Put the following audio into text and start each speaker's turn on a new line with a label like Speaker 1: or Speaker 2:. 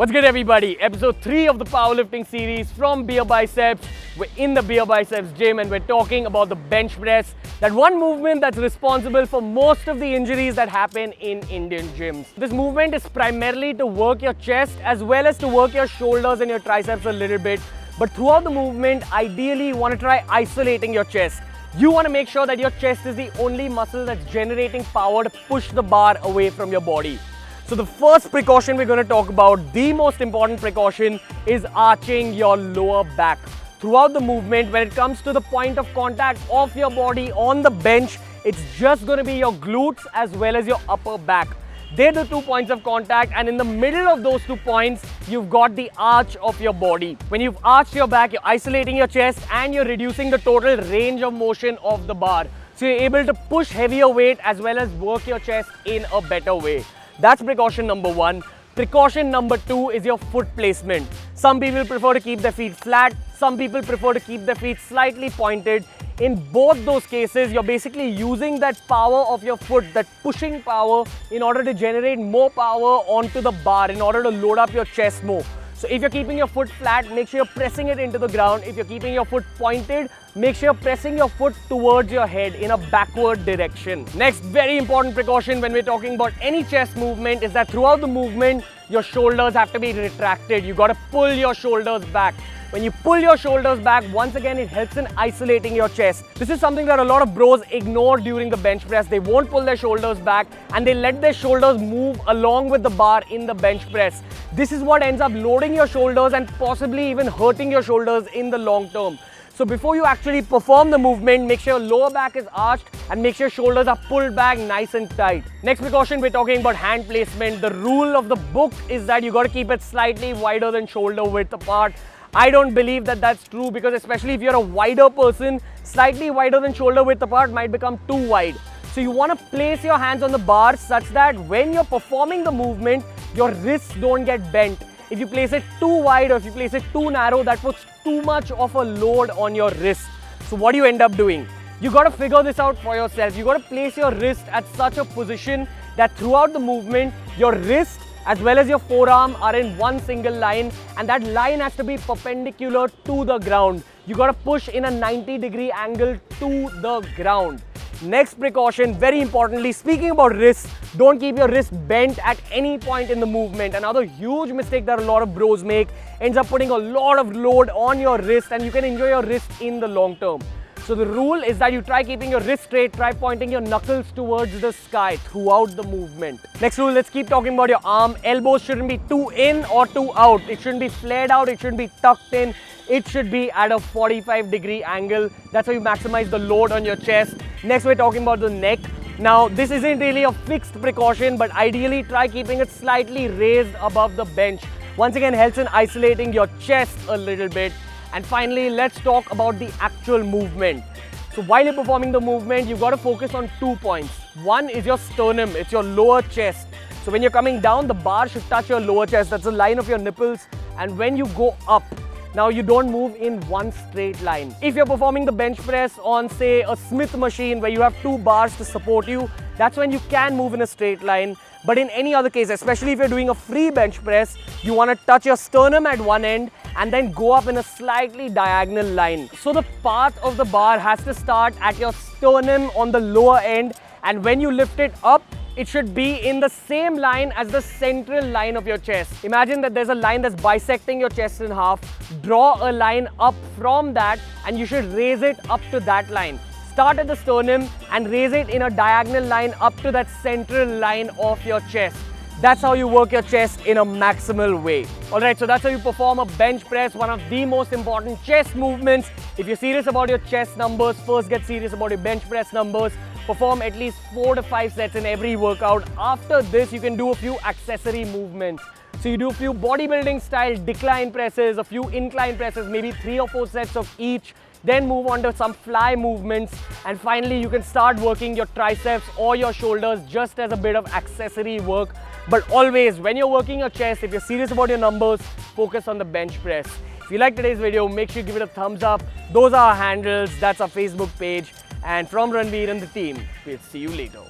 Speaker 1: What's good, everybody? Episode 3 of the powerlifting series from BeerBiceps. We're in the BeerBiceps gym and we're talking about the bench press, that one movement that's responsible for most of the injuries that happen in Indian gyms. This movement is primarily to work your chest as well as to work your shoulders and your triceps a little bit. But throughout the movement, ideally you want to try isolating your chest. You want to make sure that your chest is the only muscle that's generating power to push the bar away from your body. So the first precaution we're going to talk about, the most important precaution, is arching your lower back. Throughout the movement, when it comes to the point of contact of your body on the bench, it's just going to be your glutes as well as your upper back. They're the 2 points of contact, and in the middle of those 2 points, you've got the arch of your body. When you've arched your back, you're isolating your chest and you're reducing the total range of motion of the bar. So you're able to push heavier weight as well as work your chest in a better way. That's precaution number 1. Precaution number 2 is your foot placement. Some people prefer to keep their feet flat. Some people prefer to keep their feet slightly pointed. In both those cases, you're basically using that power of your foot, that pushing power, in order to generate more power onto the bar, in order to load up your chest more. So if you're keeping your foot flat, make sure you're pressing it into the ground. If you're keeping your foot pointed, make sure you're pressing your foot towards your head in a backward direction. Next, very important precaution when we're talking about any chest movement is that throughout the movement, your shoulders have to be retracted. You got to pull your shoulders back. When you pull your shoulders back, once again, it helps in isolating your chest. This is something that a lot of bros ignore during the bench press. They won't pull their shoulders back and they let their shoulders move along with the bar in the bench press. This is what ends up loading your shoulders and possibly even hurting your shoulders in the long term. So before you actually perform the movement, make sure your lower back is arched and make sure shoulders are pulled back nice and tight. Next precaution, we're talking about hand placement. The rule of the book is that you got to keep it slightly wider than shoulder width apart. I don't believe that that's true, because especially if you're a wider person, slightly wider than shoulder width apart might become too wide. So you want to place your hands on the bar such that when you're performing the movement, your wrists don't get bent. If you place it too wide or if you place it too narrow, that puts too much of a load on your wrist. So what do you end up doing? You got to figure this out for yourself. You got to place your wrist at such a position that throughout the movement, your wrist as well as your forearm are in one single line, and that line has to be perpendicular to the ground. You got to push in a 90-degree angle to the ground. Next precaution, very importantly, speaking about wrists, don't keep your wrist bent at any point in the movement. Another huge mistake that a lot of bros make ends up putting a lot of load on your wrist, and you can enjoy your wrist in the long term. So the rule is that you try keeping your wrist straight, try pointing your knuckles towards the sky throughout the movement. Next rule, let's keep talking about your arm. Elbows shouldn't be too in or too out. It shouldn't be flared out, it shouldn't be tucked in. It should be at a 45-degree angle. That's how you maximize the load on your chest. Next, we're talking about the neck. Now, this isn't really a fixed precaution, but ideally try keeping it slightly raised above the bench. Once again, helps in isolating your chest a little bit. And finally, let's talk about the actual movement. So while you're performing the movement, you've got to focus on 2 points. One is your sternum, it's your lower chest. So when you're coming down, the bar should touch your lower chest. That's the line of your nipples. And when you go up, now you don't move in one straight line. If you're performing the bench press on, say, a Smith machine where you have 2 bars to support you, that's when you can move in a straight line. But in any other case, especially if you're doing a free bench press, you want to touch your sternum at one end and then go up in a slightly diagonal line. So the path of the bar has to start at your sternum on the lower end, and when you lift it up, it should be in the same line as the central line of your chest. Imagine that there's a line that's bisecting your chest in half. Draw a line up from that and you should raise it up to that line. Start at the sternum and raise it in a diagonal line up to that central line of your chest. That's how you work your chest in a maximal way. Alright, so that's how you perform a bench press, one of the most important chest movements. If you're serious about your chest numbers, first get serious about your bench press numbers. Perform at least 4 to 5 sets in every workout. After this, you can do a few accessory movements. So you do a few bodybuilding style decline presses, a few incline presses, maybe 3 or 4 sets of each. Then move on to some fly movements, and finally you can start working your triceps or your shoulders just as a bit of accessory work. But always, when you're working your chest, if you're serious about your numbers, focus on the bench press. If you like today's video, make sure you give it a thumbs up. Those are our handles, that's our Facebook page. And from Ranveer and the team, we'll see you later.